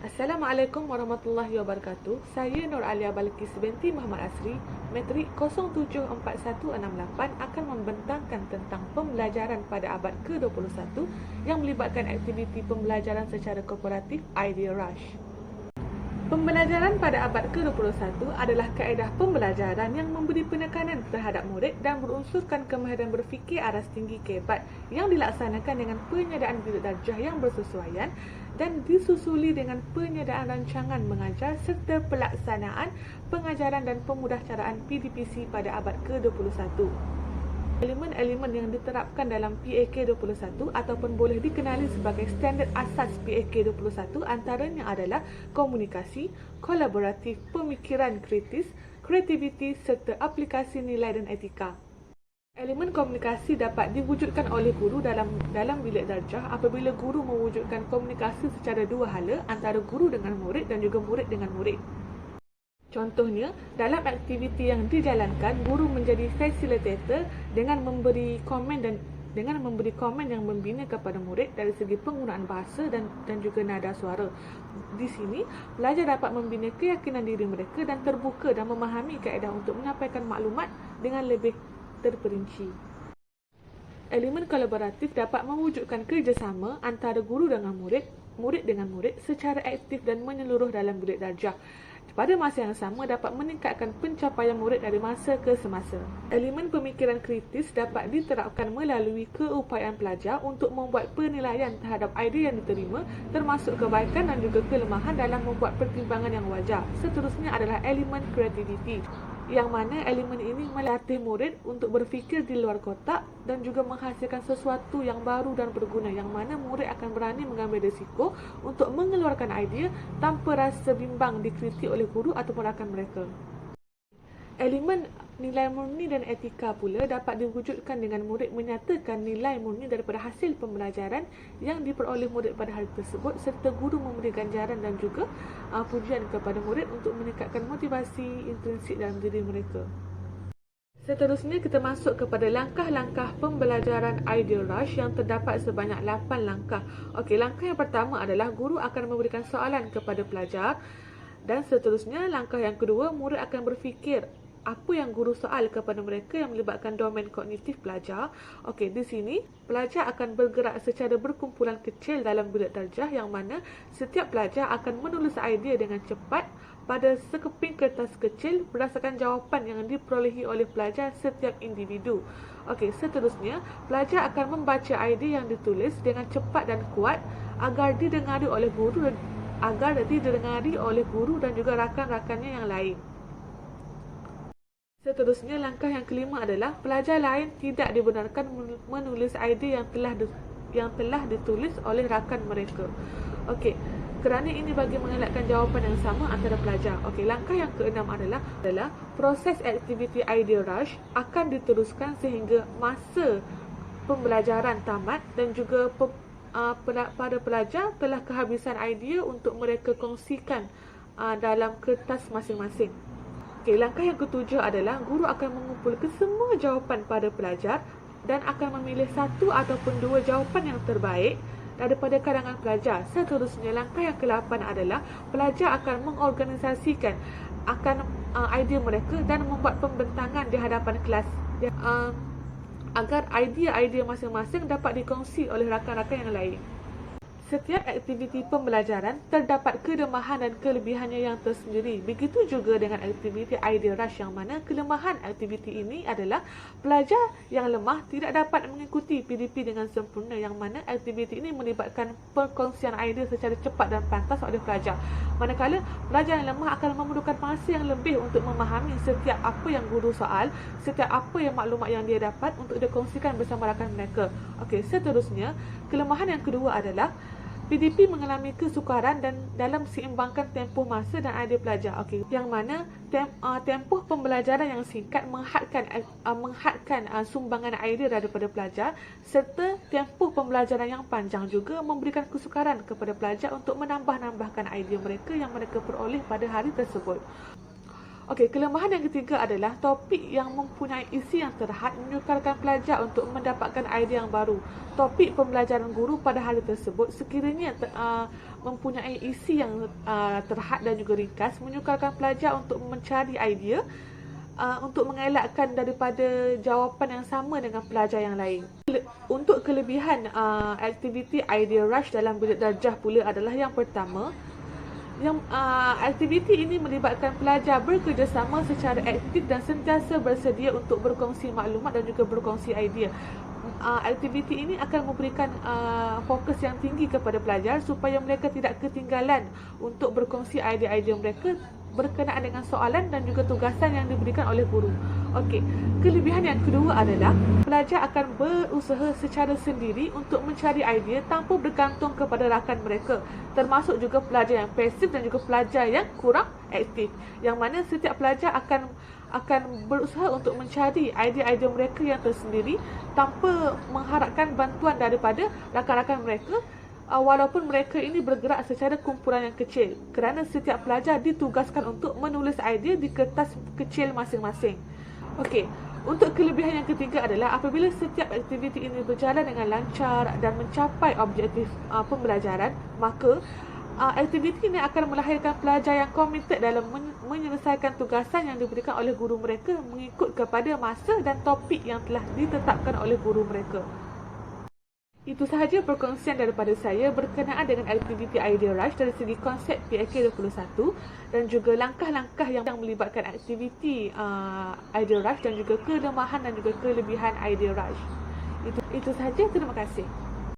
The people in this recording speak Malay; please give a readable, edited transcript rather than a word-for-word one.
Assalamualaikum warahmatullahi wabarakatuh. Saya Nur Alia Balkis binti Muhammad Asri, Metrik 074168 akan membentangkan tentang pembelajaran pada abad ke-21 yang melibatkan aktiviti pembelajaran secara kooperatif Idea Rush. Pembelajaran pada abad ke-21 adalah kaedah pembelajaran yang memberi penekanan terhadap murid dan berunsurkan kemahiran berfikir aras tinggi kebat yang dilaksanakan dengan penyediaan bilik darjah yang bersesuaian dan disusuli dengan penyediaan rancangan mengajar serta pelaksanaan pengajaran dan pemudahcaraan PDPC pada abad ke-21. Elemen-elemen yang diterapkan dalam PAK21 ataupun boleh dikenali sebagai standard asas PAK21 antaranya adalah komunikasi, kolaboratif, pemikiran kritis, kreativiti serta aplikasi nilai dan etika. Elemen komunikasi dapat diwujudkan oleh guru dalam bilik darjah apabila guru mewujudkan komunikasi secara dua hala antara guru dengan murid dan juga murid dengan murid. Contohnya, dalam aktiviti yang dijalankan, guru menjadi facilitator dengan memberi komen yang membina kepada murid dari segi penggunaan bahasa dan juga nada suara. Di sini, pelajar dapat membina keyakinan diri mereka dan terbuka dan memahami kaedah untuk menyampaikan maklumat dengan lebih terperinci. Elemen kolaboratif dapat mewujudkan kerjasama antara guru dengan murid, murid dengan murid secara aktif dan menyeluruh dalam bilik darjah. Pada masa yang sama dapat meningkatkan pencapaian murid dari masa ke semasa. Elemen pemikiran kritis dapat diterapkan melalui keupayaan pelajar untuk membuat penilaian terhadap idea yang diterima, termasuk kebaikan dan juga kelemahan dalam membuat pertimbangan yang wajar. Seterusnya adalah elemen kreativiti, yang mana elemen ini melatih murid untuk berfikir di luar kotak dan juga menghasilkan sesuatu yang baru dan berguna, yang mana murid akan berani mengambil risiko untuk mengeluarkan idea tanpa rasa bimbang dikritik oleh guru ataupun rakan mereka. Elemen nilai murni dan etika pula dapat diwujudkan dengan murid menyatakan nilai murni daripada hasil pembelajaran yang diperoleh murid pada hari tersebut serta guru memberi ganjaran dan juga pujian kepada murid untuk meningkatkan motivasi intrinsik dalam diri mereka. Seterusnya kita masuk kepada langkah-langkah pembelajaran Idea Rush yang terdapat sebanyak 8 langkah. Okey, langkah yang pertama adalah guru akan memberikan soalan kepada pelajar dan seterusnya langkah yang kedua murid akan berfikir apa yang guru soal kepada mereka yang melibatkan domain kognitif pelajar. Okey, di sini pelajar akan bergerak secara berkumpulan kecil dalam bilik darjah yang mana setiap pelajar akan menulis idea dengan cepat pada sekeping kertas kecil berdasarkan jawapan yang diperolehi oleh pelajar setiap individu. Okey, seterusnya pelajar akan membaca idea yang ditulis dengan cepat dan kuat agar didengari oleh guru dan juga rakan-rakannya yang lain. Seterusnya, langkah yang kelima adalah pelajar lain tidak dibenarkan menulis idea yang telah ditulis oleh rakan mereka. Okey, kerana ini bagi mengelakkan jawapan yang sama antara pelajar. Okey, langkah yang keenam adalah proses aktiviti Idea Rush akan diteruskan sehingga masa pembelajaran tamat dan juga para pelajar telah kehabisan idea untuk mereka kongsikan dalam kertas masing-masing. Okey, langkah yang ketujuh adalah guru akan mengumpulkan semua jawapan pada pelajar dan akan memilih satu ataupun dua jawapan yang terbaik daripada kalangan pelajar. Seterusnya, langkah yang ke-8 adalah pelajar akan mengorganisasikan idea mereka dan membuat pembentangan di hadapan kelas agar idea-idea masing-masing dapat dikongsi oleh rakan-rakan yang lain. Setiap aktiviti pembelajaran terdapat kelemahan dan kelebihannya yang tersendiri. Begitu juga dengan aktiviti Idea Rush yang mana kelemahan aktiviti ini adalah pelajar yang lemah tidak dapat mengikuti PDP dengan sempurna, yang mana aktiviti ini melibatkan perkongsian idea secara cepat dan pantas oleh pelajar. Manakala pelajar yang lemah akan memerlukan masa yang lebih untuk memahami setiap apa yang guru soal, setiap apa yang maklumat yang dia dapat untuk dikongsikan bersama rakan mereka. Okey, seterusnya, kelemahan yang kedua adalah PDP mengalami kesukaran dan dalam seimbangkan tempoh masa dan idea pelajar. Okey, yang mana tempoh pembelajaran yang singkat menghadkan sumbangan idea daripada pelajar serta tempoh pembelajaran yang panjang juga memberikan kesukaran kepada pelajar untuk menambahkan idea mereka yang mereka peroleh pada hari tersebut. Okey, kelemahan yang ketiga adalah topik yang mempunyai isi yang terhad menyukarkan pelajar untuk mendapatkan idea yang baru. Topik pembelajaran guru pada hari tersebut sekiranya mempunyai isi yang terhad dan juga ringkas, menyukarkan pelajar untuk mencari idea untuk mengelakkan daripada jawapan yang sama dengan pelajar yang lain. Untuk kelebihan aktiviti idea rush dalam bilik darjah pula adalah yang pertama, aktiviti ini melibatkan pelajar bekerjasama secara aktif dan sentiasa bersedia untuk berkongsi maklumat dan juga berkongsi idea. Aktiviti ini akan memberikan fokus yang tinggi kepada pelajar supaya mereka tidak ketinggalan untuk berkongsi idea-idea mereka berkenaan dengan soalan dan juga tugasan yang diberikan oleh guru. Okey, kelebihan yang kedua adalah pelajar akan berusaha secara sendiri untuk mencari idea tanpa bergantung kepada rakan mereka, termasuk juga pelajar yang pasif dan juga pelajar yang kurang aktif, yang mana setiap pelajar akan berusaha untuk mencari idea-idea mereka yang tersendiri tanpa mengharapkan bantuan daripada rakan-rakan mereka, walaupun mereka ini bergerak secara kumpulan yang kecil, kerana setiap pelajar ditugaskan untuk menulis idea di kertas kecil masing-masing. Okey, untuk kelebihan yang ketiga adalah apabila setiap aktiviti ini berjalan dengan lancar dan mencapai objektif pembelajaran, maka aktiviti ini akan melahirkan pelajar yang komited dalam menyelesaikan tugasan yang diberikan oleh guru mereka mengikut kepada masa dan topik yang telah ditetapkan oleh guru mereka. Itu sahaja perkongsian daripada saya berkenaan dengan aktiviti Idea Rush dari segi konsep PAK21 dan juga langkah-langkah yang melibatkan aktiviti Idea Rush dan juga kelemahan dan juga kelebihan Idea Rush. Itu sahaja, terima kasih.